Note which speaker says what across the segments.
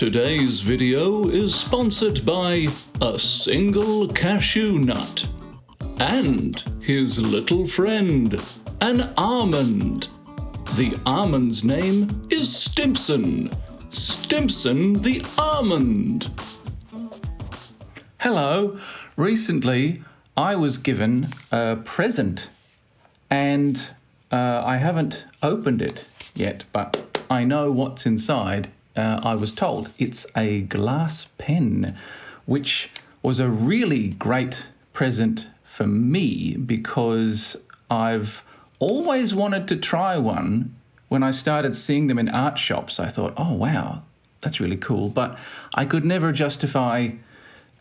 Speaker 1: Today's video is sponsored by a single cashew nut and his little friend, an almond. The almond's name is Stimson. Stimson the almond. Hello. Recently, I was given a present and I haven't opened it yet, but I know what's inside. I was told it's a glass pen, which was a really great present for me because I've always wanted to try one. When I started seeing them in art shops, I thought, oh wow, that's really cool, but I could never justify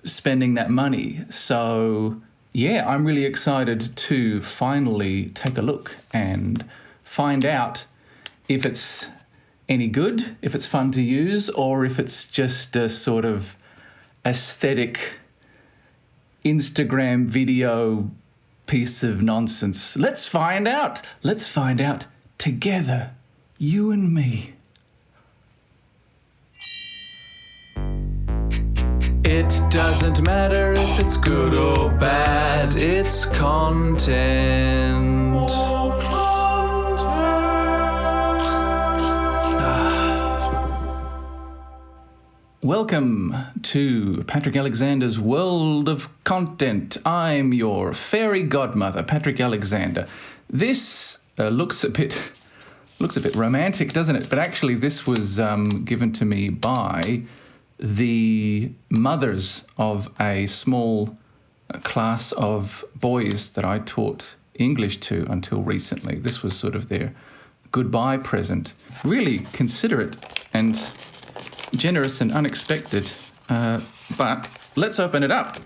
Speaker 1: spending that money. So yeah, I'm really excited to finally take a look and find out if it's any good, if it's fun to use, or if it's just a sort of aesthetic Instagram video piece of nonsense. Let's find out. Let's find out together, you and me. It doesn't matter if it's good or bad, it's content. Welcome to Patrick Alexander's World of Content. I'm your fairy godmother, Patrick Alexander. This looks a bit romantic, doesn't it? But actually, this was given to me by the mothers of a small class of boys that I taught English to until recently. This was sort of their goodbye present. Really considerate and generous and unexpected, but let's open it up.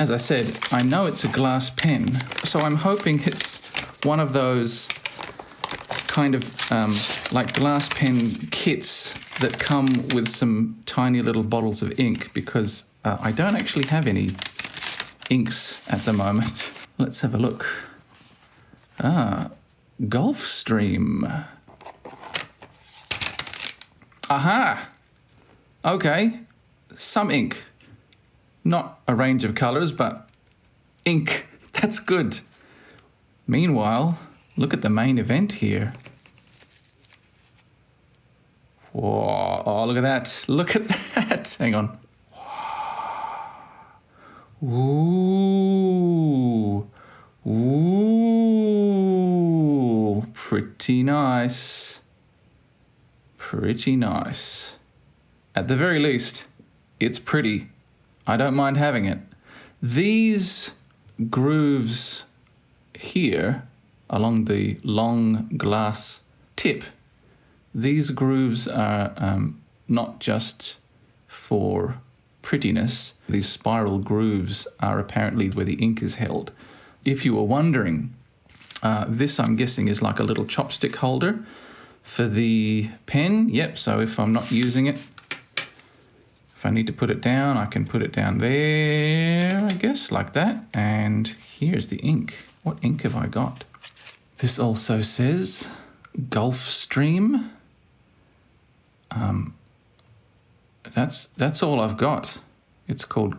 Speaker 1: As I said, I know it's a glass pen, so I'm hoping it's one of those kind of like glass pen kits that come with some tiny little bottles of ink, because I don't actually have any inks at the moment. Let's have a look. Gulfstream. Aha! Okay, some ink. Not a range of colours, but ink. That's good. Meanwhile, look at the main event here. Whoa, oh, look at that. Look at that. Hang on. Ooh. Ooh. Pretty nice. Pretty nice. At the very least, it's pretty. I don't mind having it. These grooves here along the long glass tip, these grooves are not just for prettiness. These spiral grooves are apparently where the ink is held. If you were wondering, this I'm guessing is like a little chopstick holder for the pen. Yep, so if I'm not using it, if I need to put it down, I can put it down there, I guess, like that. And here's the ink. What ink have I got? This also says Gulfstream. That's all I've got. It's called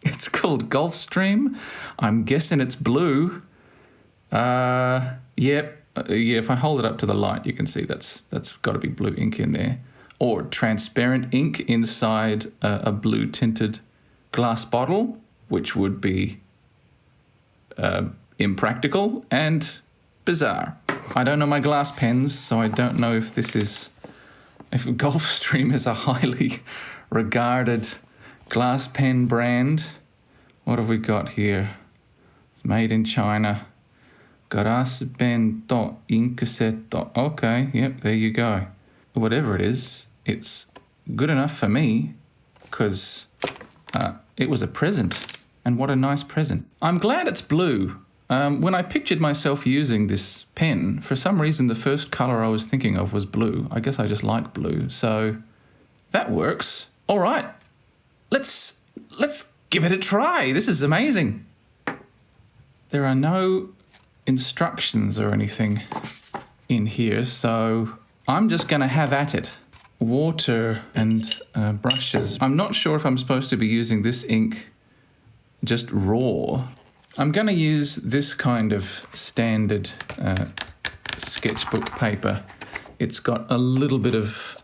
Speaker 1: it's called Gulfstream. I'm guessing it's blue. Yep. Yeah, if I hold it up to the light, you can see that's got to be blue ink in there. Or transparent ink inside a blue tinted glass bottle, which would be impractical and bizarre. I don't know my glass pens, so I don't know if Gulfstream is a highly regarded glass pen brand. What have we got here? It's made in China. Glass pen inkasetto. Okay, yep, there you go. Whatever it is, it's good enough for me because it was a present, and what a nice present. I'm glad it's blue. When I pictured myself using this pen, for some reason the first colour I was thinking of was blue. I guess I just like blue, so that works. All right, let's give it a try. This is amazing. There are no instructions or anything. in here, so I'm just going to have at it. Water and brushes. I'm not sure if I'm supposed to be using this ink just raw. I'm going to use this kind of standard sketchbook paper. It's got a little bit of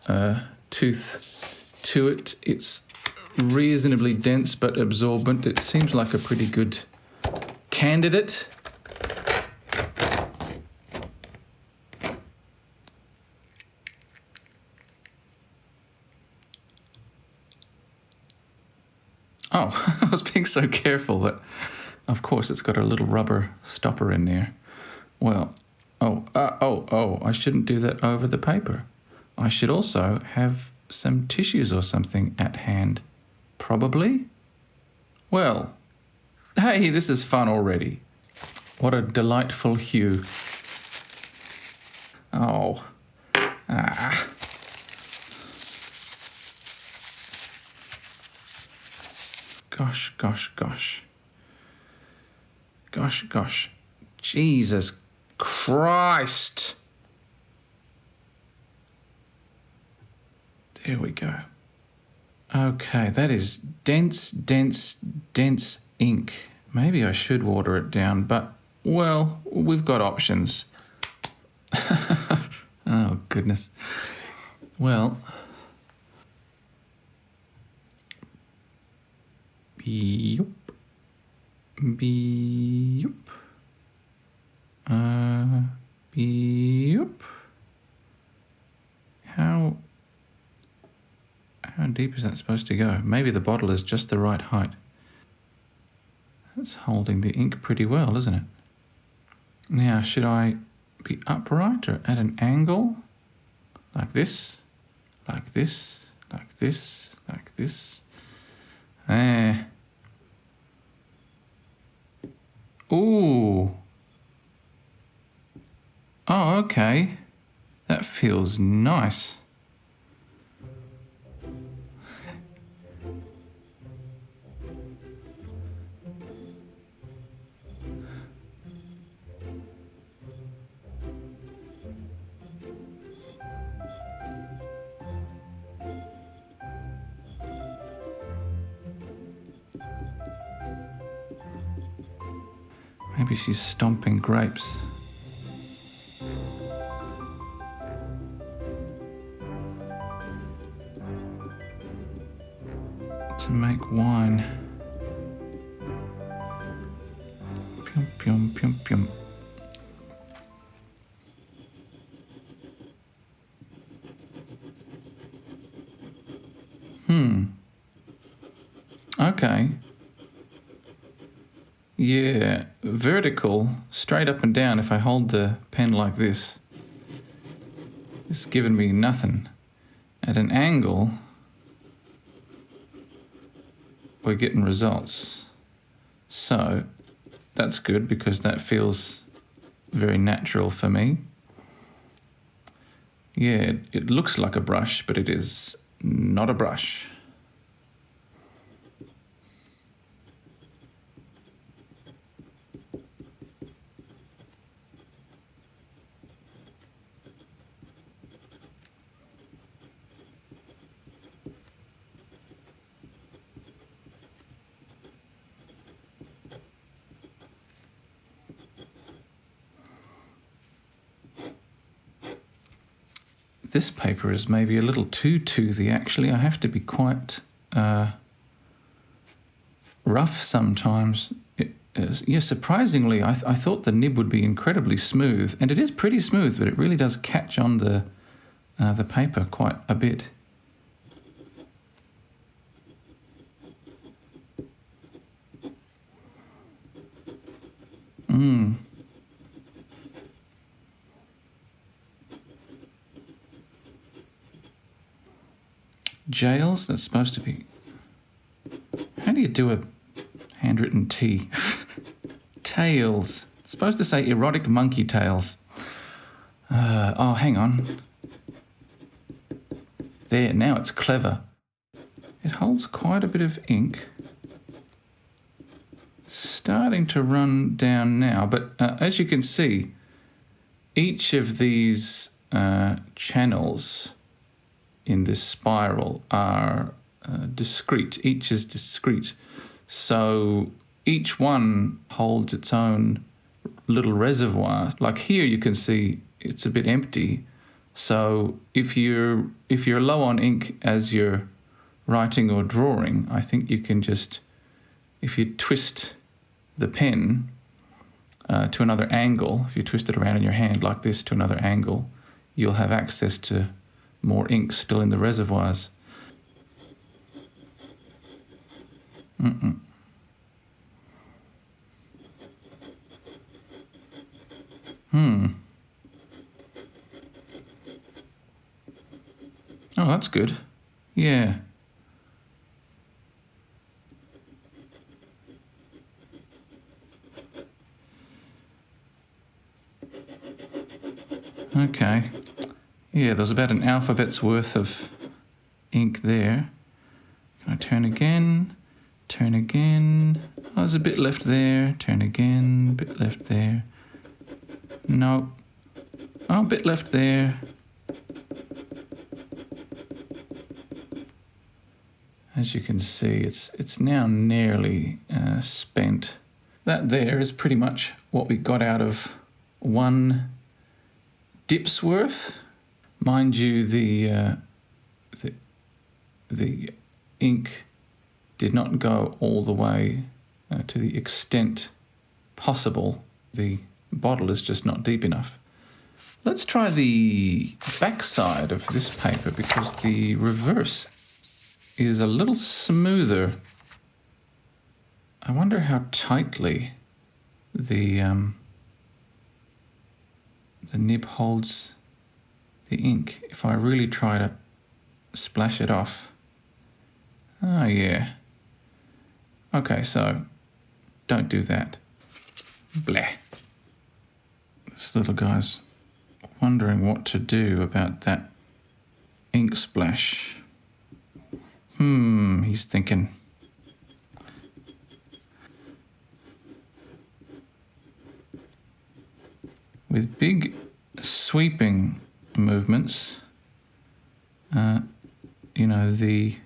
Speaker 1: tooth to it. It's reasonably dense but absorbent. It seems like a pretty good candidate. Oh, I was being so careful, but of course it's got a little rubber stopper in there. Well, I shouldn't do that over the paper. I should also have some tissues or something at hand. Probably? Well, hey, this is fun already. What a delightful hue. Oh, Gosh. Jesus Christ. There we go. Okay, that is dense ink. Maybe I should water it down, but, well, we've got options. Oh, goodness. Well, Yup. How deep is that supposed to go? Maybe the bottle is just the right height. That's holding the ink pretty well, isn't it? Now, should I be upright or at an angle? Like this, like this, like this, like this. Ooh. Oh, okay. That feels nice. Maybe she's stomping grapes. To make wine. Pium. Okay. Yeah, vertical, straight up and down. If I hold the pen like this, it's giving me nothing. At an angle, we're getting results. So that's good because that feels very natural for me. Yeah, it looks like a brush, but it is not a brush. This paper is maybe a little too toothy, actually. I have to be quite rough sometimes. Surprisingly, I thought the nib would be incredibly smooth, and it is pretty smooth, but it really does catch on the paper quite a bit. Jails, that's supposed to be... How do you do a handwritten T? Tails. It's supposed to say erotic monkey tails. Oh, hang on. There, now it's clever. It holds quite a bit of ink. Starting to run down now, but as you can see, each of these channels in this spiral are discrete. Each is discrete. So each one holds its own little reservoir. Like here you can see it's a bit empty. So if you're low on ink as you're writing or drawing, I think you can just, if you twist the pen to another angle, if you twist it around in your hand like this to another angle, you'll have access to more ink still in the reservoirs. Oh, that's good. Yeah. Okay. Yeah, there's about an alphabet's worth of ink there. Can I turn again? Turn again. Oh, there's a bit left there. Turn again. Bit left there. No. Oh, a bit left there. As you can see, it's now nearly spent. That there is pretty much what we got out of one dip's worth. Mind you, the ink did not go all the way to the extent possible. The bottle is just not deep enough. Let's try the back side of this paper because the reverse is a little smoother. I wonder how tightly the nib holds the ink if I really try to splash it off. Oh yeah. Okay, so don't do that. Blah. This little guy's wondering what to do about that ink splash. He's thinking. With big sweeping movements, you know, the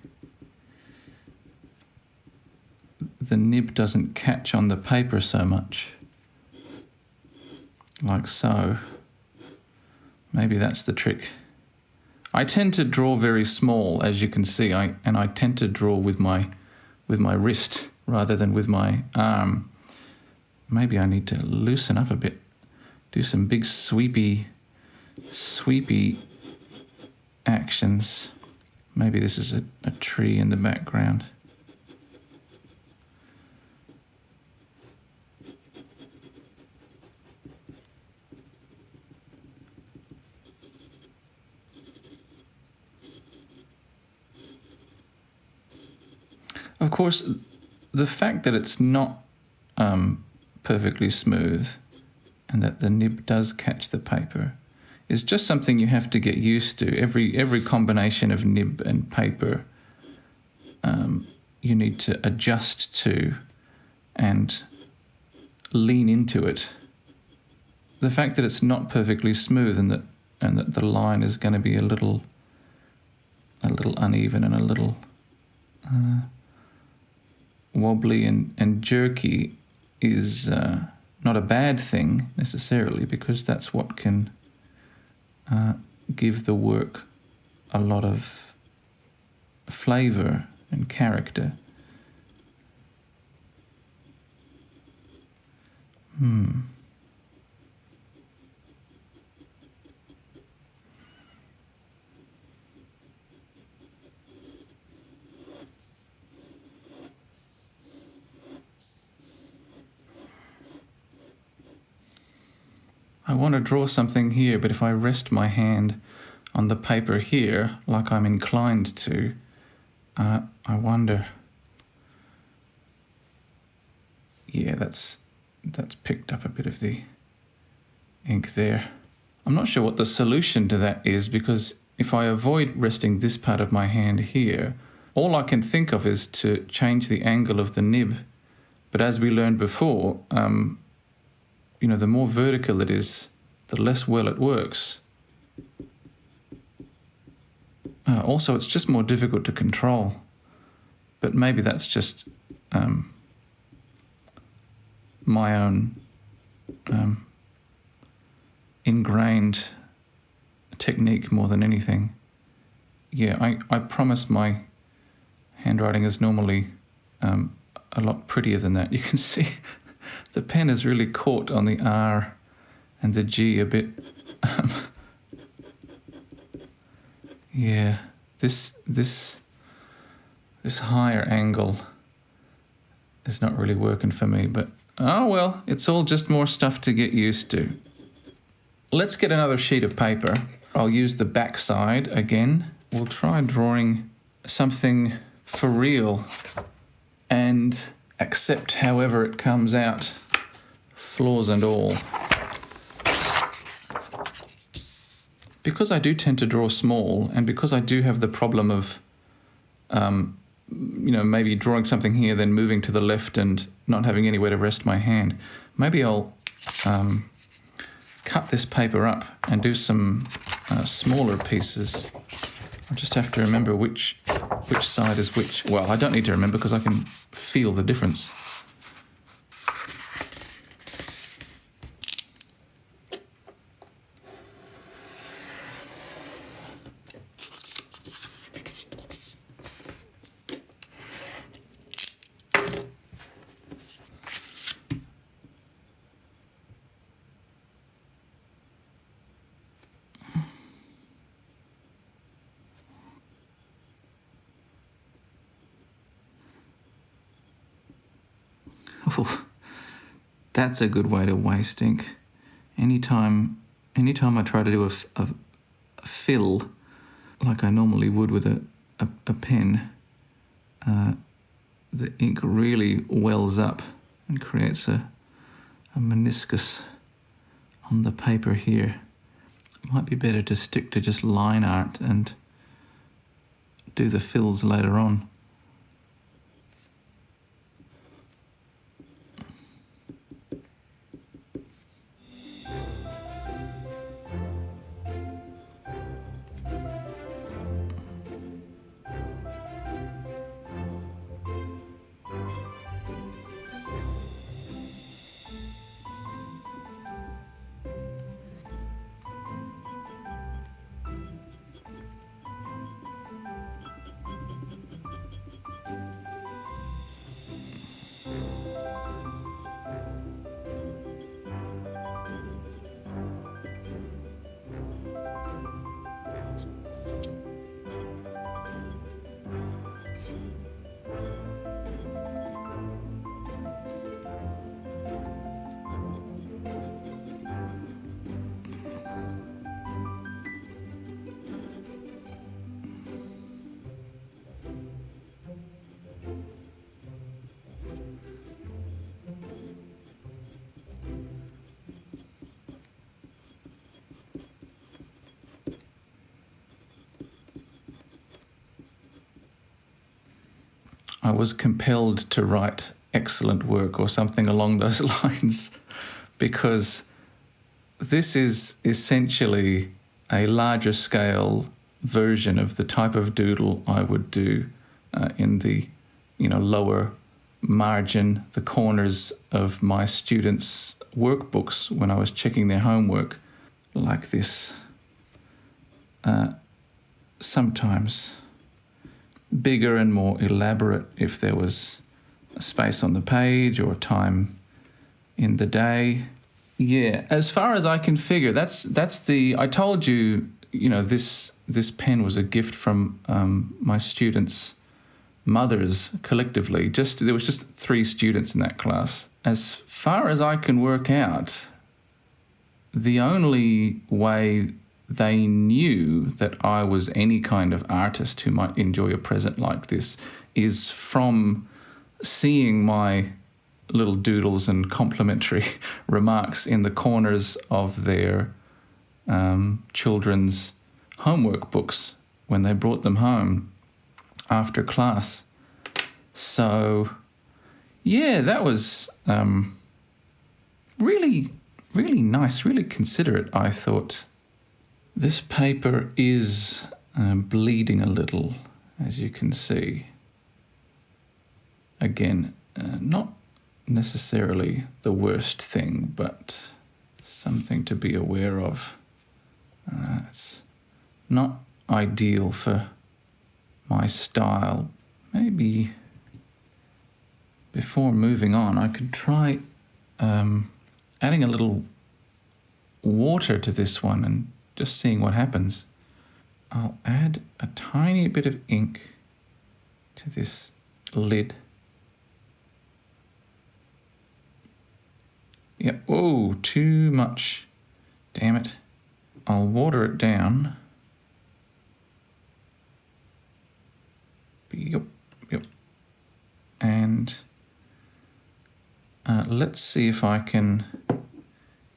Speaker 1: nib doesn't catch on the paper so much, like so. Maybe that's the trick. I tend to draw very small, as you can see, and I tend to draw with my wrist rather than with my arm. Maybe I need to loosen up a bit, do some big sweepy actions. Maybe this is a tree in the background. Of course, the fact that it's not perfectly smooth and that the nib does catch the paper is just something you have to get used to. Every combination of nib and paper you need to adjust to and lean into it. The fact that it's not perfectly smooth and that the line is going to be a little uneven and a little wobbly and jerky is not a bad thing necessarily, because that's what can give the work a lot of flavour and character. I want to draw something here, but if I rest my hand on the paper here, like I'm inclined to, I wonder. Yeah, that's picked up a bit of the ink there. I'm not sure what the solution to that is, because if I avoid resting this part of my hand here, all I can think of is to change the angle of the nib. But as we learned before, you know, the more vertical it is, the less well it works. Also, it's just more difficult to control. But maybe that's just my own ingrained technique more than anything. Yeah, I promise my handwriting is normally a lot prettier than that. You can see the pen is really caught on the R and the G a bit. Yeah, this higher angle is not really working for me, but oh well, it's all just more stuff to get used to. Let's get another sheet of paper. I'll use the back side again. We'll try drawing something for real and accept however it comes out, flaws and all. Because I do tend to draw small, and because I do have the problem of, maybe drawing something here, then moving to the left and not having anywhere to rest my hand, maybe I'll cut this paper up and do some smaller pieces. I just have to remember which side is which. Well, I don't need to remember because I can feel the difference. Oh, that's a good way to waste ink. Anytime I try to do a fill like I normally would with a pen, the ink really wells up and creates a meniscus on the paper here. It might be better to stick to just line art and do the fills later on. I was compelled to write excellent work or something along those lines, because this is essentially a larger scale version of the type of doodle I would do in the lower margin, the corners of my students' workbooks when I was checking their homework, like this. Sometimes bigger and more elaborate if there was a space on the page or time in the day. Yeah, as far as I can figure, that's the. I told you, this pen was a gift from my students' mothers collectively. There was just 3 students in that class. As far as I can work out, the only way they knew that I was any kind of artist who might enjoy a present like this is from seeing my little doodles and complimentary remarks in the corners of their children's homework books when they brought them home after class. So, yeah, that was really Really nice, really considerate, I thought. This paper is bleeding a little, as you can see. Again, not necessarily the worst thing, but something to be aware of. It's not ideal for my style. Maybe before moving on, I could try adding a little water to this one and just seeing what happens. I'll add a tiny bit of ink to this lid. Yep, oh, too much. Damn it. I'll water it down. Yep. And let's see if I can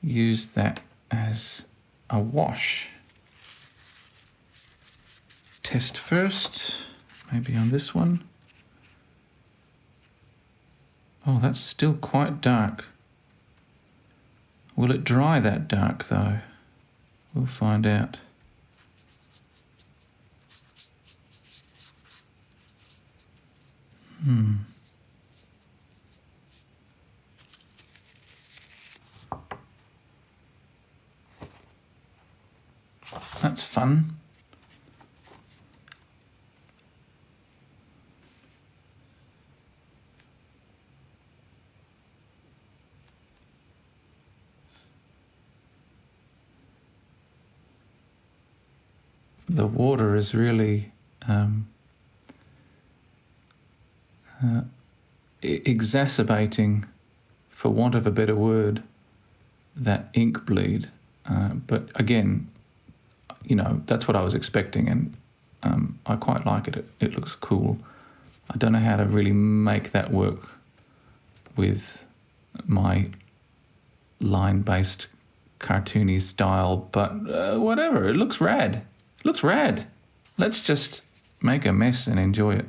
Speaker 1: use that as a wash. Test first, maybe on this one. Oh, that's still quite dark. Will it dry that dark though? We'll find out. That's fun. The water is really exacerbating, for want of a better word, that ink bleed. But again, you know, that's what I was expecting, and I quite like it. It looks cool. I don't know how to really make that work with my line-based cartoony style, but whatever, it looks rad. It looks rad. Let's just make a mess and enjoy it.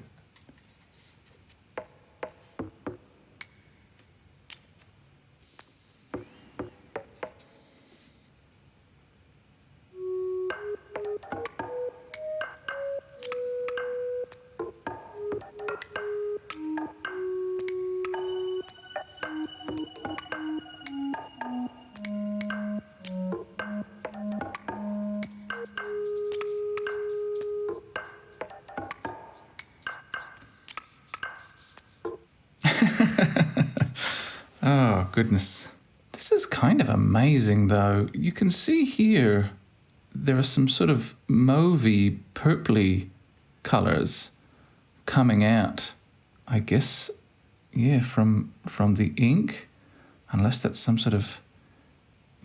Speaker 1: Oh, goodness. This is kind of amazing, though. You can see here there are some sort of mauvey, purpley colours coming out. I guess, yeah, from the ink, unless that's some sort of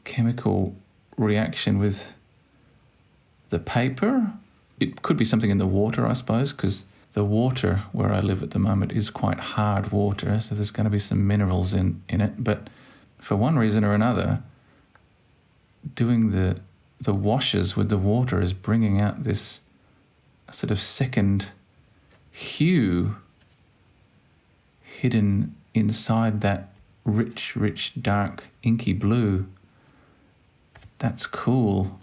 Speaker 1: chemical reaction with the paper. It could be something in the water, I suppose, because the water where I live at the moment is quite hard water, so there's going to be some minerals in it. But for one reason or another, doing the washes with the water is bringing out this sort of second hue hidden inside that rich, dark, inky blue. That's cool.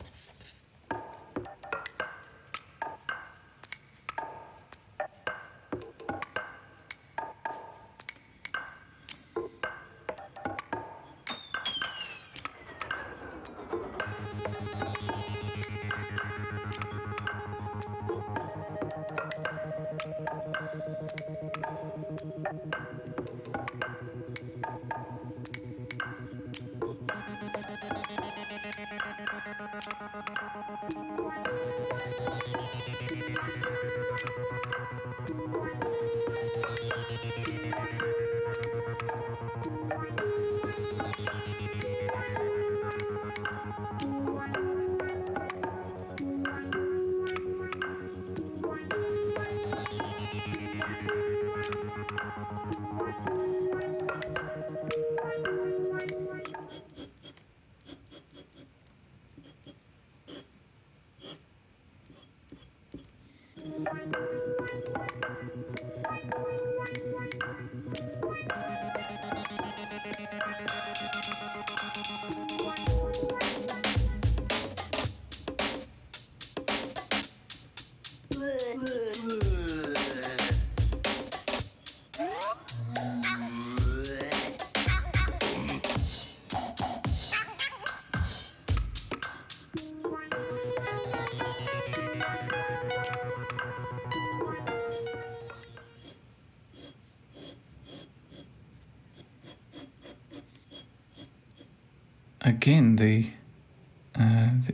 Speaker 1: Again, the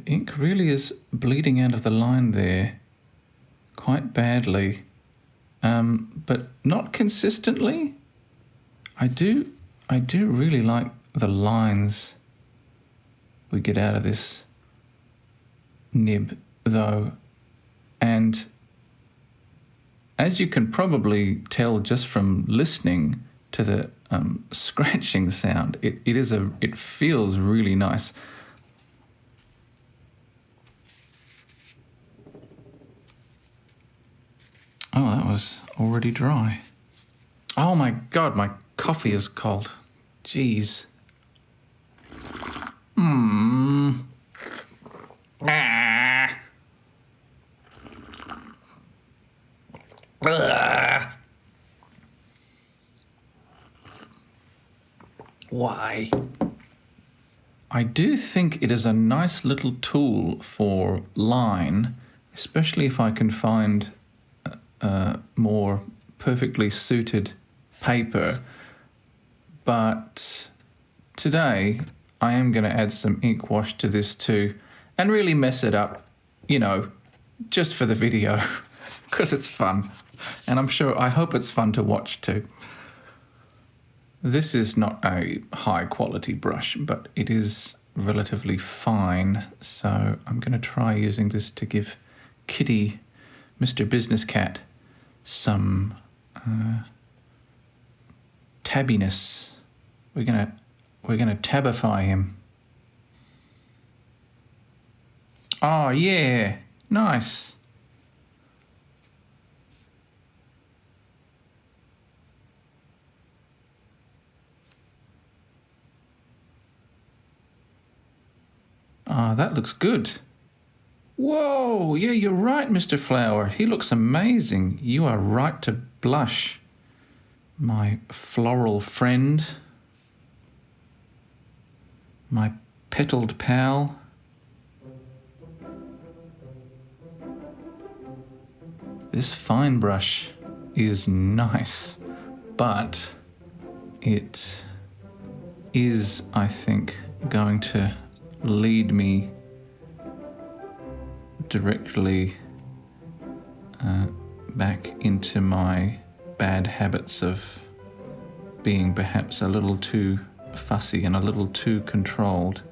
Speaker 1: ink really is bleeding out of the line there quite badly, but not consistently. I do really like the lines we get out of this nib, though, and as you can probably tell just from listening to the scratching sound, it feels really nice. Oh, that was already dry. Oh my God, my coffee is cold. Jeez. Ah. Ugh. Why? I do think it is a nice little tool for line, especially if I can find more perfectly suited paper. But today I am going to add some ink wash to this too and really mess it up, just for the video, because it's fun. And I hope it's fun to watch too. This is not a high quality brush, but it is relatively fine. So I'm going to try using this to give Kitty, Mr. Business Cat, some tabbiness. We're gonna tabify him. Oh yeah, nice. Ah, that looks good. Whoa, yeah, you're right, Mr. Flower. He looks amazing. You are right to blush, my floral friend, my petaled pal. This fine brush is nice, but it is, I think, going to lead me directly back into my bad habits of being perhaps a little too fussy and a little too controlled.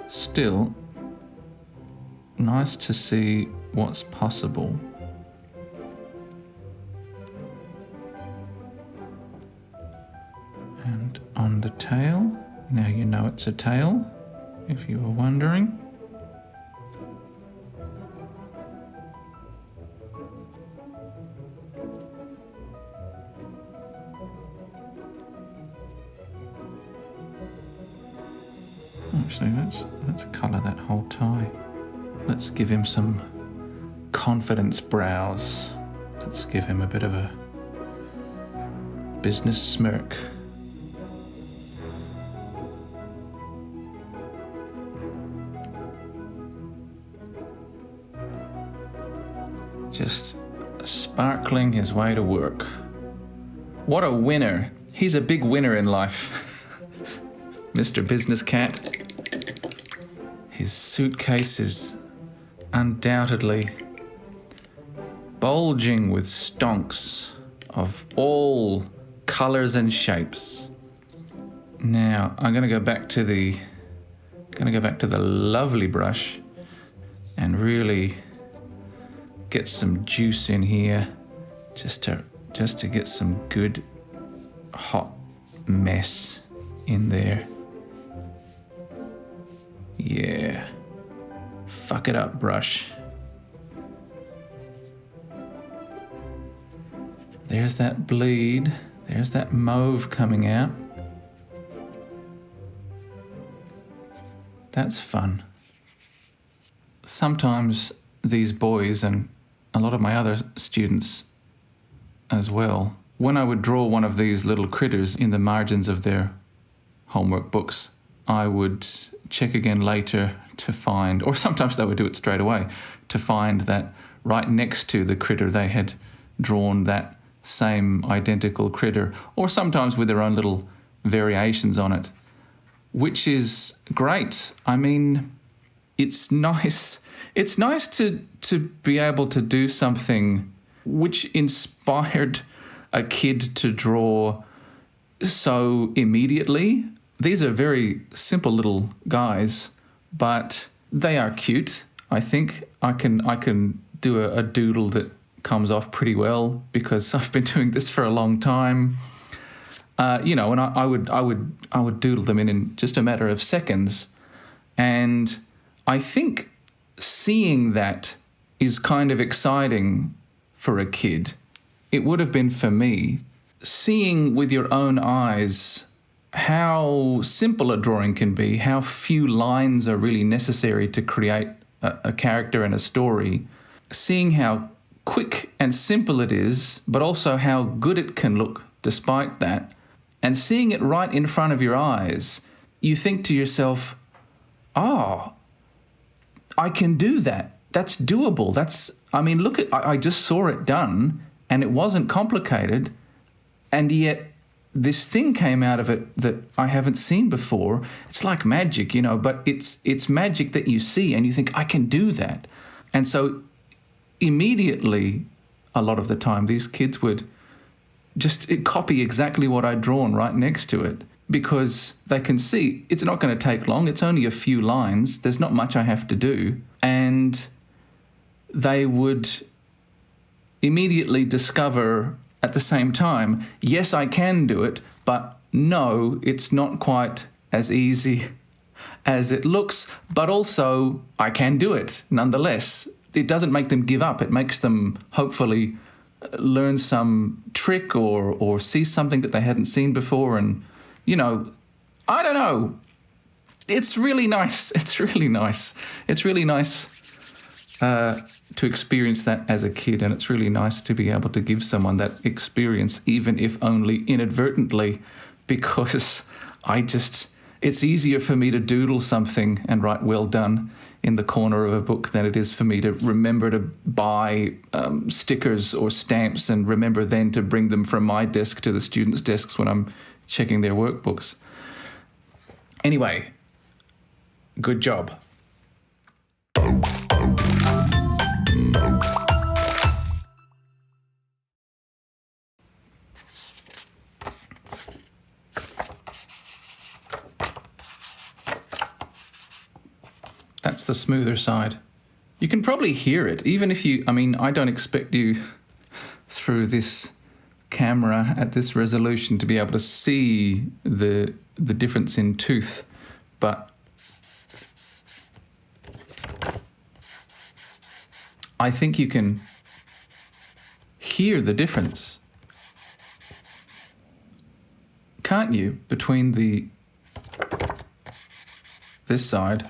Speaker 1: Still, nice to see what's possible. And on the tail, now you know it's a tail, if you were wondering. Actually, let's colour that whole tie. Let's give him some confidence brows. Let's give him a bit of a business smirk. Just sparkling his way to work. What a winner. He's a big winner in life. Mr. Business Cat. His suitcase is undoubtedly bulging with stonks of all colours and shapes. Now I'm going to go back to the lovely brush and really get some juice in here, just to get some good hot mess in there. Yeah. Fuck it up, brush. There's that bleed. There's that mauve coming out. That's fun. Sometimes these boys, and a lot of my other students as well. When I would draw one of these little critters in the margins of their homework books, I would check again later to find, or sometimes they would do it straight away, to find that right next to the critter they had drawn that same identical critter, or sometimes with their own little variations on it, which is great. I mean, it's nice. It's nice to be able to do something which inspired a kid to draw so immediately. These are very simple little guys, but they are cute. I think I can do a doodle that comes off pretty well because I've been doing this for a long time. And I would doodle them in just a matter of seconds. And I think seeing that is kind of exciting for a kid. It would have been for me. Seeing with your own eyes how simple a drawing can be, how few lines are really necessary to create a character and a story, seeing how quick and simple it is, but also how good it can look despite that, and seeing it right in front of your eyes, you think to yourself, oh, I can do that. That's doable. Look I just saw it done and it wasn't complicated, and yet this thing came out of it that I haven't seen before. It's like magic, but it's magic that you see and you think, I can do that. And so immediately, a lot of the time, these kids would just copy exactly what I'd drawn right next to it, because they can see it's not going to take long. It's only a few lines. There's not much I have to do. And they would immediately discover at the same time, yes, I can do it, but no, it's not quite as easy as it looks, but also I can do it nonetheless. It doesn't make them give up. It makes them hopefully learn some trick or see something that they hadn't seen before. And, I don't know. It's really nice. It's really nice. It's really nice to experience that as a kid. And it's really nice to be able to give someone that experience, even if only inadvertently, because it's easier for me to doodle something and write well done in the corner of a book than it is for me to remember to buy stickers or stamps and remember then to bring them from my desk to the students' desks when I'm checking their workbooks. Anyway, good job. That's the smoother side. You can probably hear it, even if I don't expect you through this camera at this resolution to be able to see the difference in tooth, but I think you can hear the difference, can't you, between this side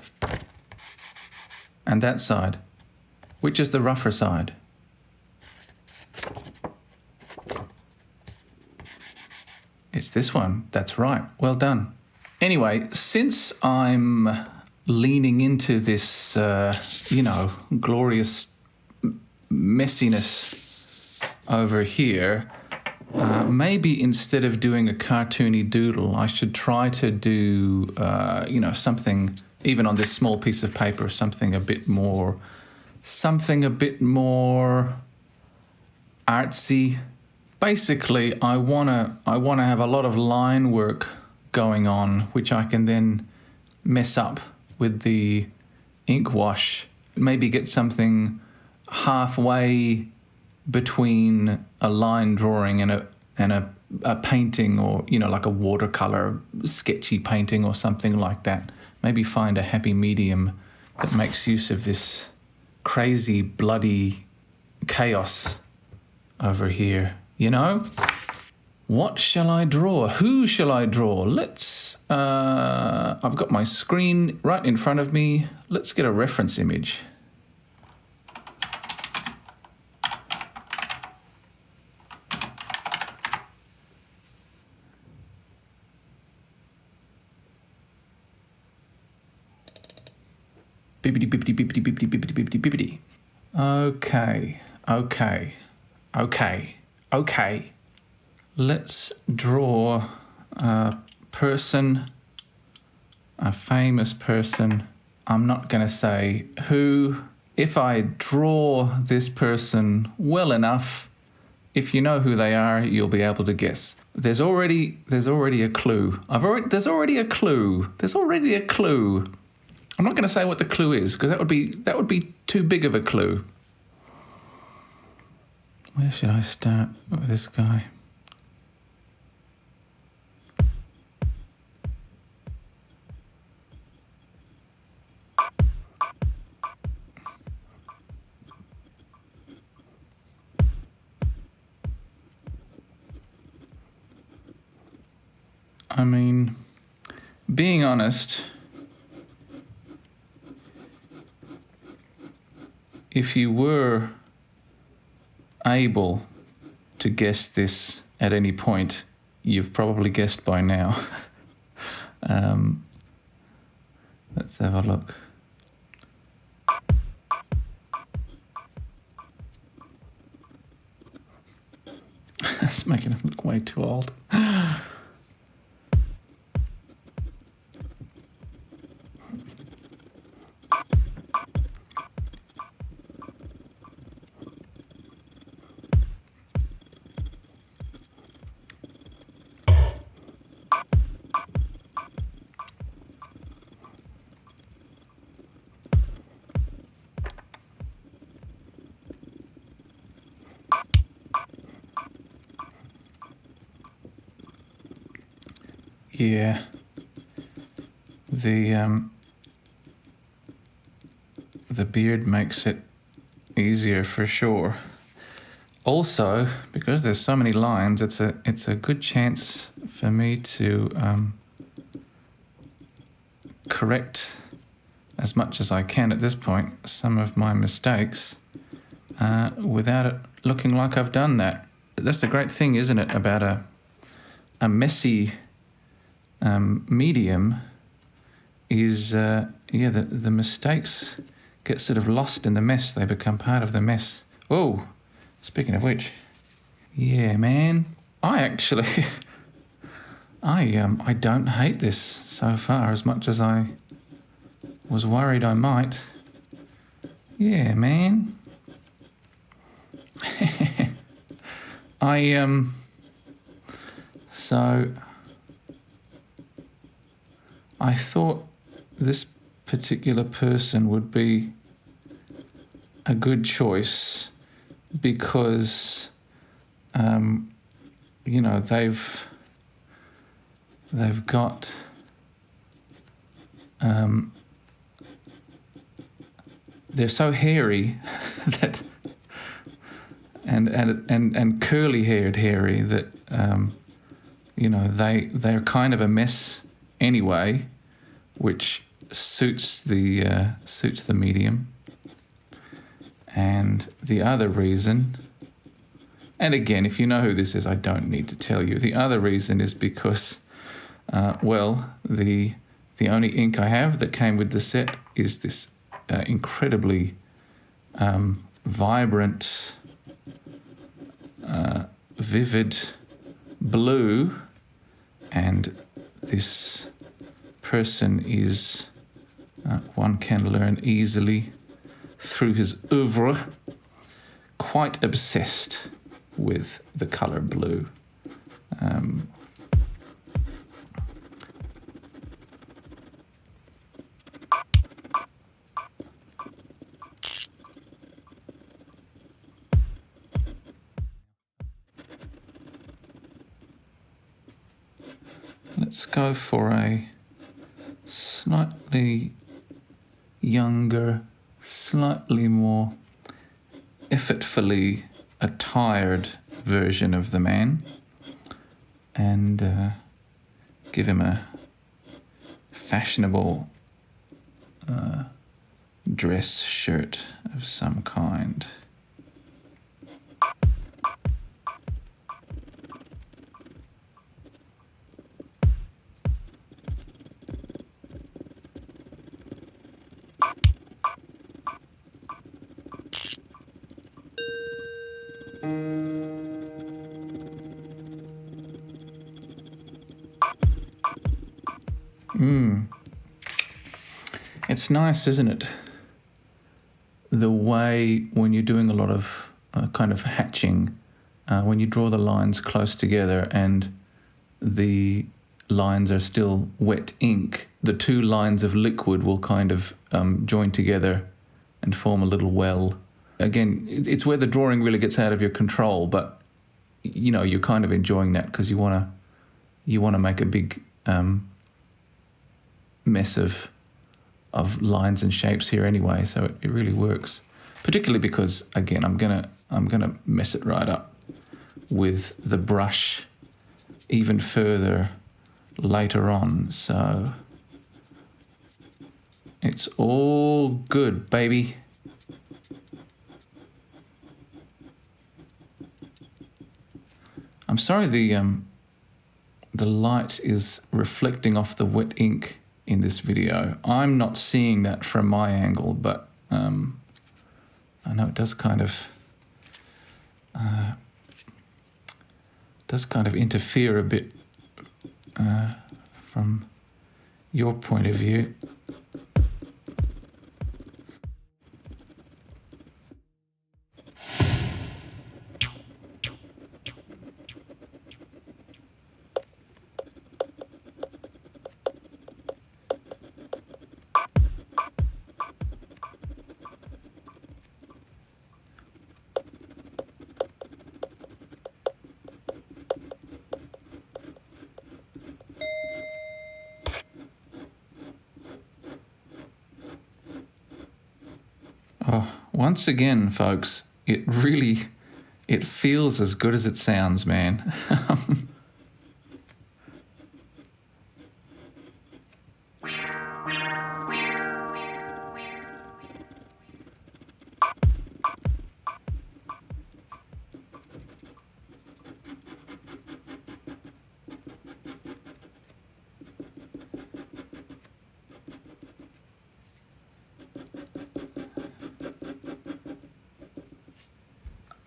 Speaker 1: and that side? Which is the rougher side? It's this one. That's right. Well done. Anyway, since I'm leaning into this, glorious messiness over here, maybe instead of doing a cartoony doodle, I should try to do, something, even on this small piece of paper, something a bit more artsy. Basically, I wanna have a lot of line work going on, which I can then mess up with the ink wash. Maybe get something halfway between a line drawing and a painting, or like a watercolor sketchy painting or something like that. Maybe find a happy medium that makes use of this crazy bloody chaos over here. What shall I draw? Who shall I draw? I've got my screen right in front of me. Let's get a reference image. Bibbidi bibbidi bibbidi bibbidi bibbidi bibbidi bibbidi. Okay. Let's draw a person, a famous person. I'm not going to say who. If I draw this person well enough, if you know who they are, you'll be able to guess. There's already a clue. There's already a clue. I'm not going to say what the clue is because that would be too big of a clue. Where should I start with this guy? I mean, being honest, if you were able to guess this at any point, you've probably guessed by now. Let's have a look. That's making him look way too old. Yeah, the beard makes it easier for sure. Also, because there's so many lines, it's a good chance for me to correct as much as I can at this point some of my mistakes without it looking like I've done that. That's the great thing, isn't it, about a messy medium is, the mistakes get sort of lost in the mess. They become part of the mess. Oh, speaking of which, yeah, man, I actually, I don't hate this so far as much as I was worried I might. Yeah, man. So I thought this particular person would be a good choice because, they've got they're so hairy that and curly haired hairy that they're kind of a mess anyway, which suits the medium. And the other reason, and again, if you know who this is, I don't need to tell you. The other reason is because, the only ink I have that came with the set is this incredibly vibrant, vivid blue, and this person is, one can learn easily through his oeuvre, quite obsessed with the colour blue. Let's go for a slightly younger, slightly more effortfully attired version of the man, and give him a fashionable dress shirt of some kind. It's nice, isn't it? The way when you're doing a lot of kind of hatching, when you draw the lines close together and the lines are still wet ink, the two lines of liquid will kind of join together and form a little well. Again, it's where the drawing really gets out of your control, but you know, you're kind of enjoying that because you want to make a big mess of lines and shapes here anyway, so it really works. Particularly because, again, I'm gonna mess it right up with the brush even further later on, so it's all good, baby. I'm sorry the light is reflecting off the wet ink in this video. I'm not seeing that from my angle, but I know it does kind of interfere a bit from your point of view. Oh, once again, folks, it feels as good as it sounds, man.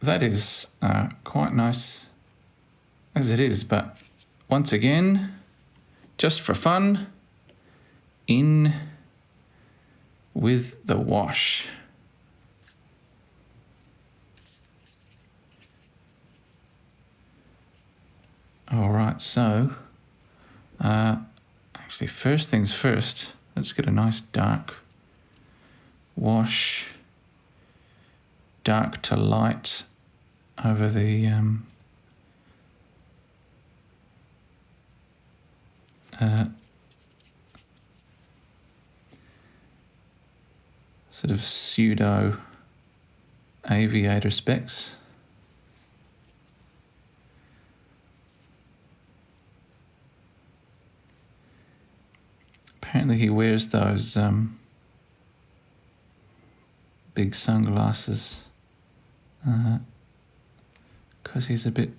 Speaker 1: That is quite nice as it is, but once again, just for fun, in with the wash. All right, so actually first things first, let's get a nice dark wash, dark to light over the sort of pseudo aviator specs. Apparently he wears those big sunglasses because he's a bit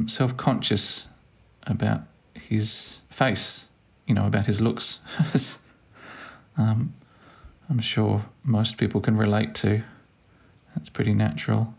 Speaker 1: self-conscious about his face, you know, about his looks. I'm sure most people can relate to. That's pretty natural.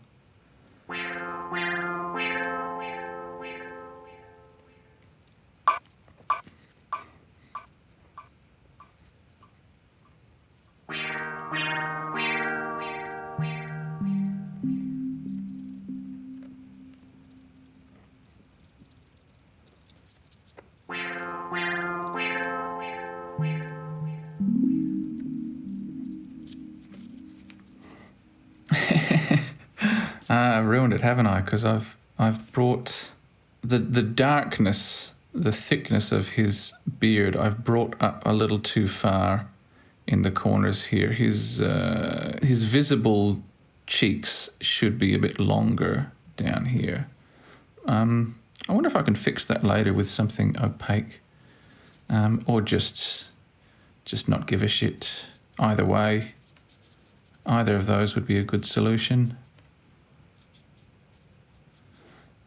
Speaker 1: I've ruined it, haven't I? Because I've brought the darkness, the thickness of his beard, I've brought up a little too far in the corners here. His visible cheeks should be a bit longer down here. I wonder if I can fix that later with something opaque, or just not give a shit. Either way, either of those would be a good solution.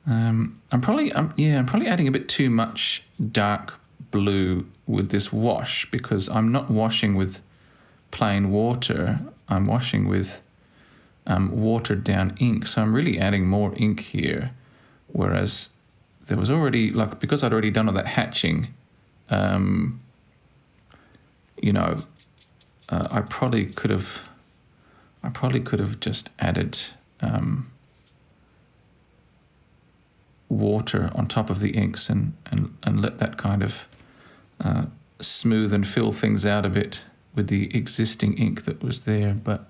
Speaker 1: I'm probably adding a bit too much dark blue with this wash because I'm not washing with plain water. I'm washing with watered down ink. So I'm really adding more ink here, whereas there was already, like, because I'd already done all that hatching, you know, I probably could have just added water on top of the inks and let that kind of smooth and fill things out a bit with the existing ink that was there. But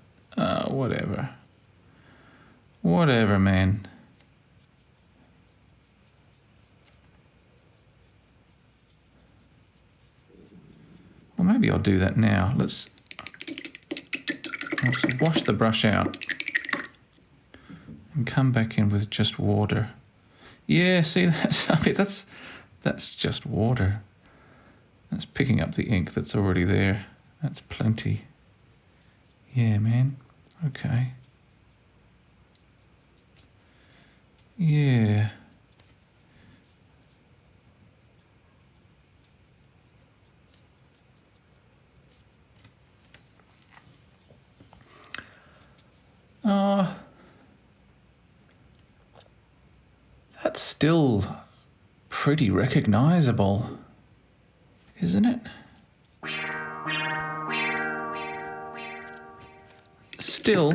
Speaker 1: whatever, man. Well, maybe I'll do that now. Let's wash the brush out and come back in with just water. Yeah, see that? I mean, that's just water. That's picking up the ink that's already there. That's plenty. Yeah, man. Okay. Yeah. That's still pretty recognizable, isn't it? Still.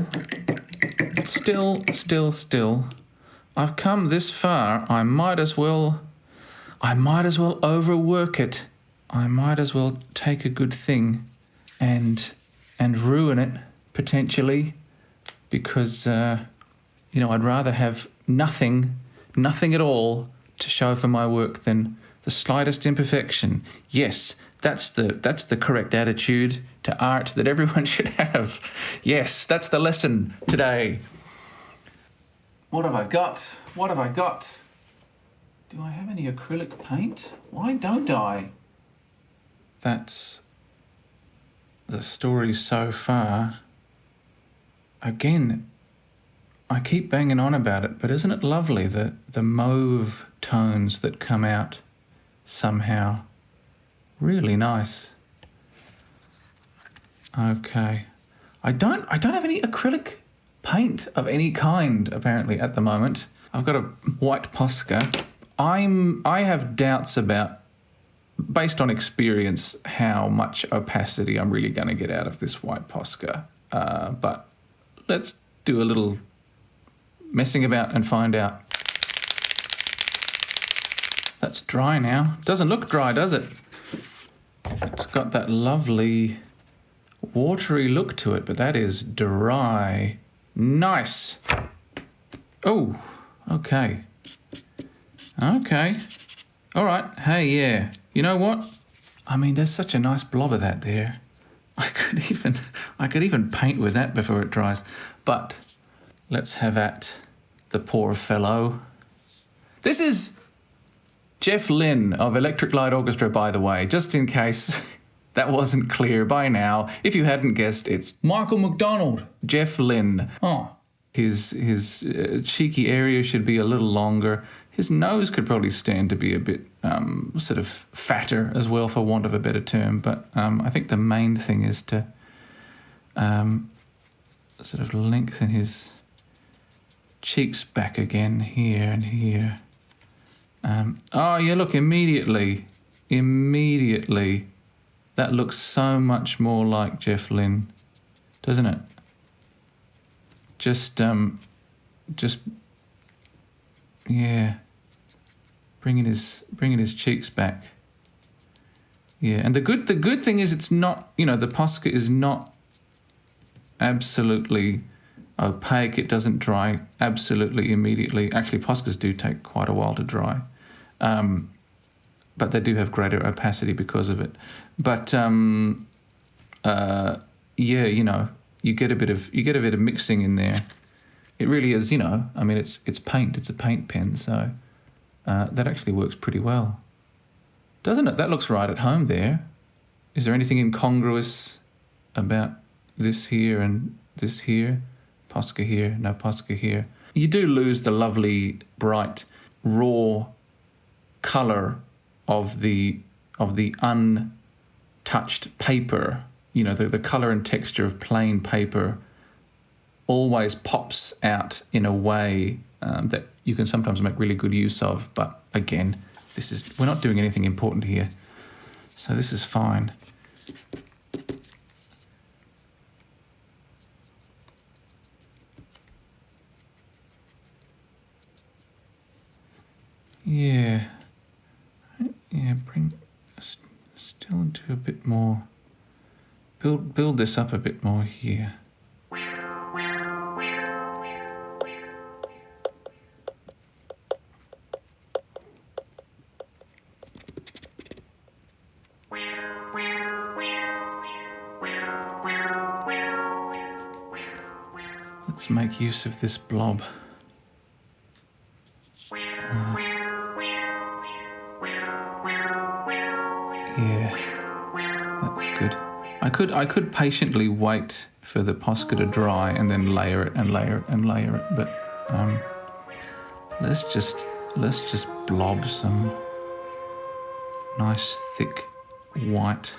Speaker 1: I've come this far. I might as well overwork it. I might as well take a good thing and ruin it potentially, because you know, I'd rather have nothing at all to show for my work than the slightest imperfection. Yes, that's the correct attitude to art that everyone should have. Yes, that's the lesson today. What have I got? Do I have any acrylic paint? Why don't I? That's the story so far. Again, I keep banging on about it, but isn't it lovely, the mauve tones that come out somehow? Really nice. Okay. I don't have any acrylic paint of any kind, apparently, at the moment. I've got a white Posca. I have doubts about, based on experience, how much opacity I'm really going to get out of this white Posca. But let's do a little messing about and find out. That's dry now. Doesn't look dry, does it? It's got that lovely watery look to it, but that is dry. Nice. Oh, okay. Okay. All right. Hey, yeah. You know what? I mean, there's such a nice blob of that there. I could even paint with that before it dries. But let's have at the poor fellow. This is Jeff Lynne of Electric Light Orchestra, by the way, just in case that wasn't clear by now. If you hadn't guessed, it's
Speaker 2: Michael McDonald.
Speaker 1: Jeff Lynne.
Speaker 2: Oh.
Speaker 1: His cheeky area should be a little longer. His nose could probably stand to be a bit sort of fatter as well, for want of a better term. But I think the main thing is to sort of lengthen his cheeks back again here and here. Oh, yeah, look, immediately, that looks so much more like Jeff Lynne, doesn't it? Just yeah, bringing his cheeks back. Yeah, and the good thing is it's not, you know, the Posca is not absolutely opaque. It doesn't dry absolutely immediately. Actually, Poscas do take quite a while to dry, but they do have greater opacity because of it. But yeah, you know, you get a bit of mixing in there. It really is, you know. I mean, it's paint. It's a paint pen, so that actually works pretty well, doesn't it? That looks right at home there. Is there anything incongruous about this here and this here? Posca here, no Posca here. You do lose the lovely, bright, raw colour of the untouched paper. You know, the colour and texture of plain paper always pops out in a way that you can sometimes make really good use of. But again, we're not doing anything important here, so this is fine. Yeah, bring still into a bit more. Build this up a bit more here. Let's make use of this blob. Yeah, that's good. I could patiently wait for the Posca to dry and then layer it and layer it and layer it, but let's just blob some nice thick white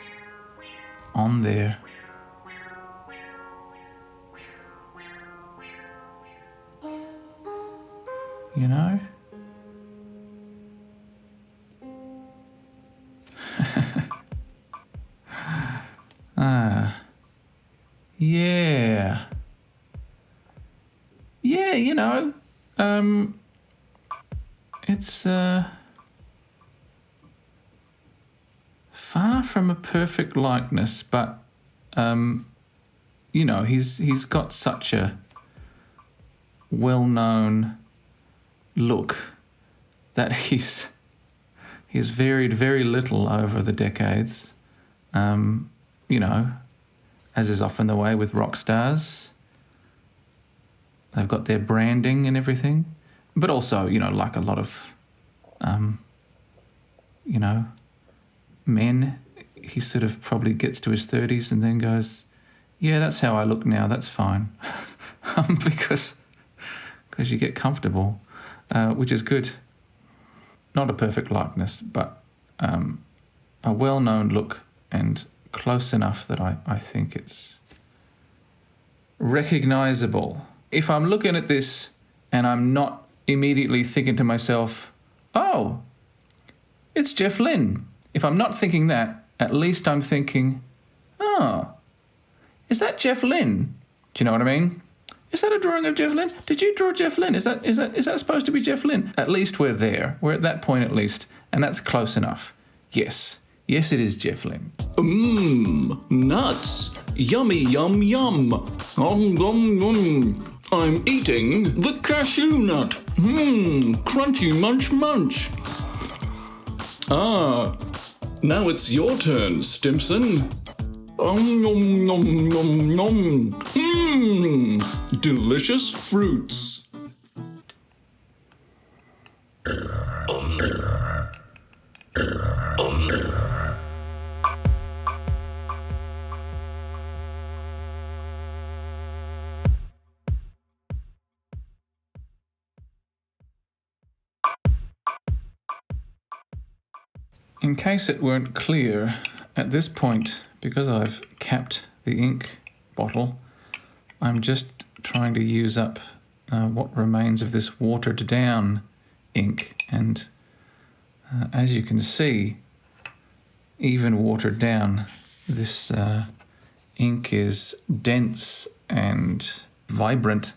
Speaker 1: on there. You know? Yeah. Yeah, you know, it's far from a perfect likeness, but you know, he's got such a well-known look that he's varied very little over the decades. You know, as is often the way with rock stars, they've got their branding and everything, but also, you know, like a lot of, you know, men, he sort of probably gets to his 30s and then goes, yeah, that's how I look now, that's fine. because you get comfortable, which is good. Not a perfect likeness, but a well-known look and close enough that I think it's recognizable. If I'm looking at this and I'm not immediately thinking to myself, oh, it's Jeff Lynne. If I'm not thinking that, at least I'm thinking, oh, is that Jeff Lynne? Do you know what I mean? Is that a drawing of Jeff Lynne? Did you draw Jeff Lynne? Is that supposed to be Jeff Lynne? At least we're there. We're at that point at least, and that's close enough. Yes, it is Jeff Lynne.
Speaker 2: Nuts. Yummy, yum, yum. I'm eating the cashew nut. Crunchy munch munch. Now it's your turn, Stimson. Nom nom nom nom. Delicious fruits.
Speaker 1: In case it weren't clear, at this point, because I've capped the ink bottle, I'm just trying to use up what remains of this watered down ink, and as you can see, even watered down, this ink is dense and vibrant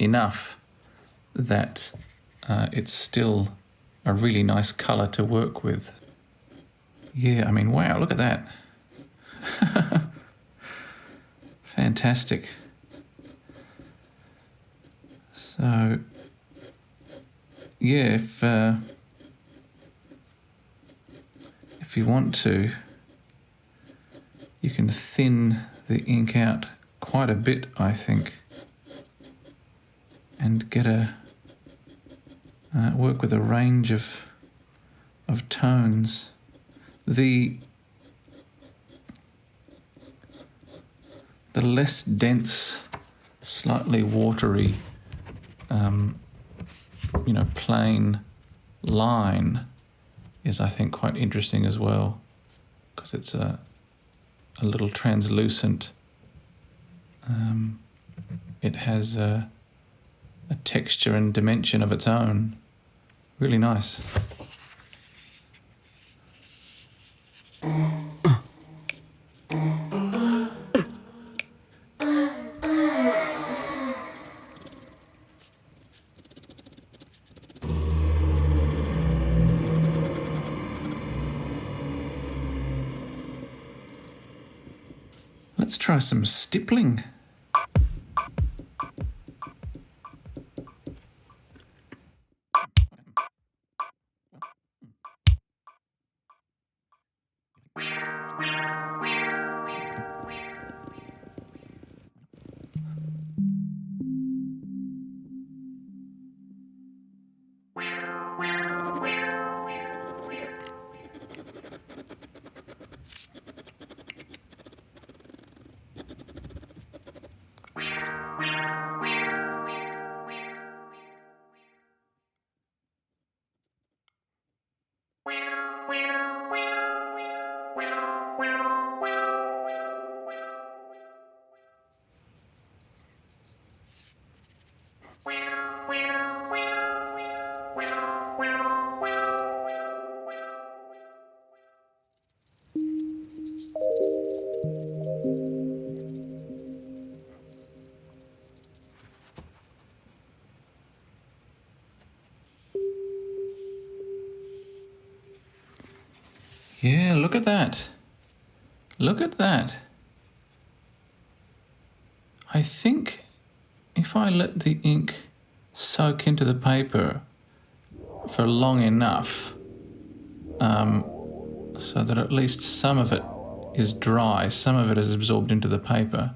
Speaker 1: enough that it's still a really nice colour to work with. Yeah, I mean, wow, look at that. Fantastic. So, yeah, if you want to, you can thin the ink out quite a bit, I think, and get work with a range of tones. The less dense, slightly watery, you know, plain line is, I think, quite interesting as well, because it's a little translucent. it has a texture and dimension of its own. Really nice. Let's try some stippling. Yeah, look at that. Look at that. I think if I let the ink soak into the paper for long enough, so that at least some of it is dry, some of it is absorbed into the paper,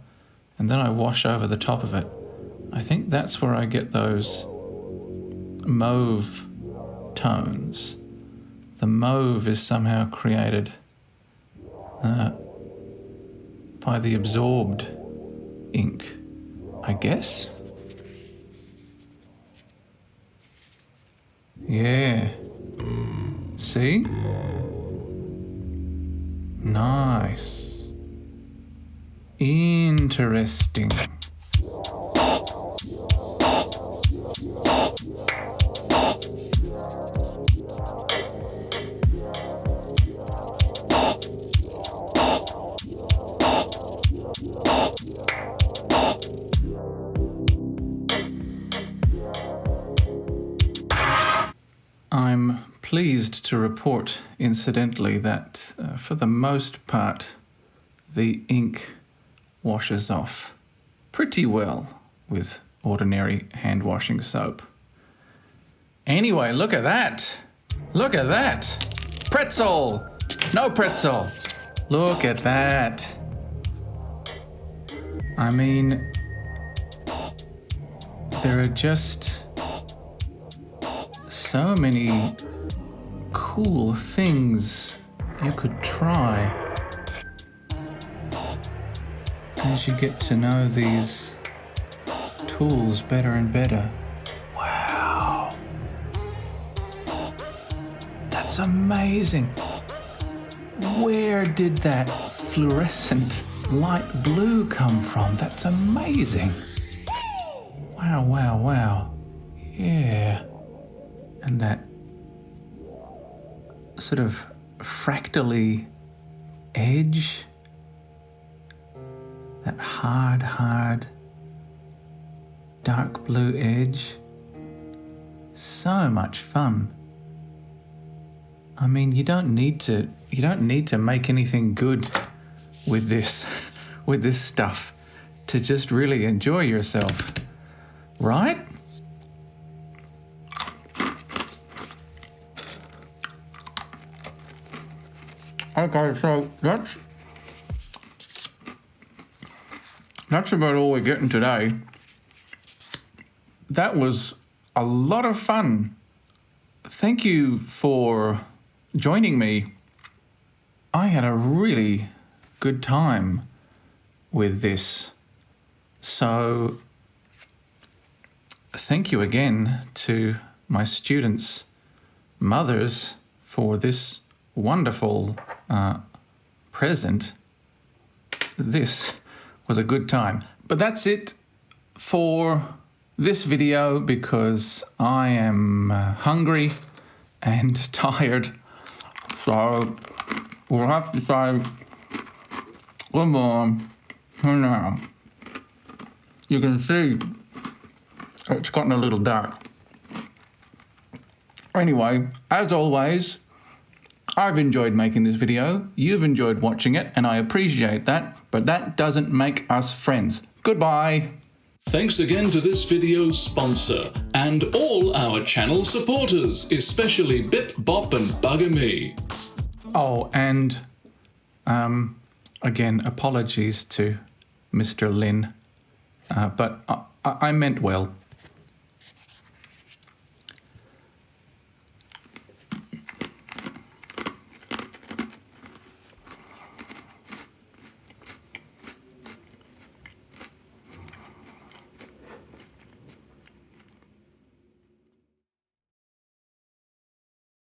Speaker 1: and then I wash over the top of it, I think that's where I get those mauve tones. The mauve is somehow created by the absorbed ink, I guess. Yeah. See? Nice. Interesting. I'm pleased to report, incidentally, that for the most part, the ink washes off pretty well with ordinary hand washing soap. Anyway, look at that. Look at that. Pretzel. No pretzel. Look at that. I mean, there are just so many cool things you could try as you get to know these tools better and better. Wow. That's amazing. Where did that fluorescent light blue come from? That's amazing. Wow, wow, wow. Yeah. And that sort of fractally edge, that hard, dark blue edge. So much fun. I mean, you don't need to make anything good with this stuff to just really enjoy yourself, right? Okay, so that's about all we're getting today. That was a lot of fun. Thank you for joining me. I had a really good time with this. So thank you again to my students' mothers for this wonderful present. This was a good time. But that's it for this video because I am hungry and tired. So we'll have to say goodbye for now. You can see it's gotten a little dark. Anyway, as always, I've enjoyed making this video, you've enjoyed watching it, and I appreciate that, but that doesn't make us friends. Goodbye.
Speaker 2: Thanks again to this video's sponsor, and all our channel supporters, especially Bip, Bop and Bugger Me.
Speaker 1: Oh, and again, apologies to Mr. Lin, but I meant well.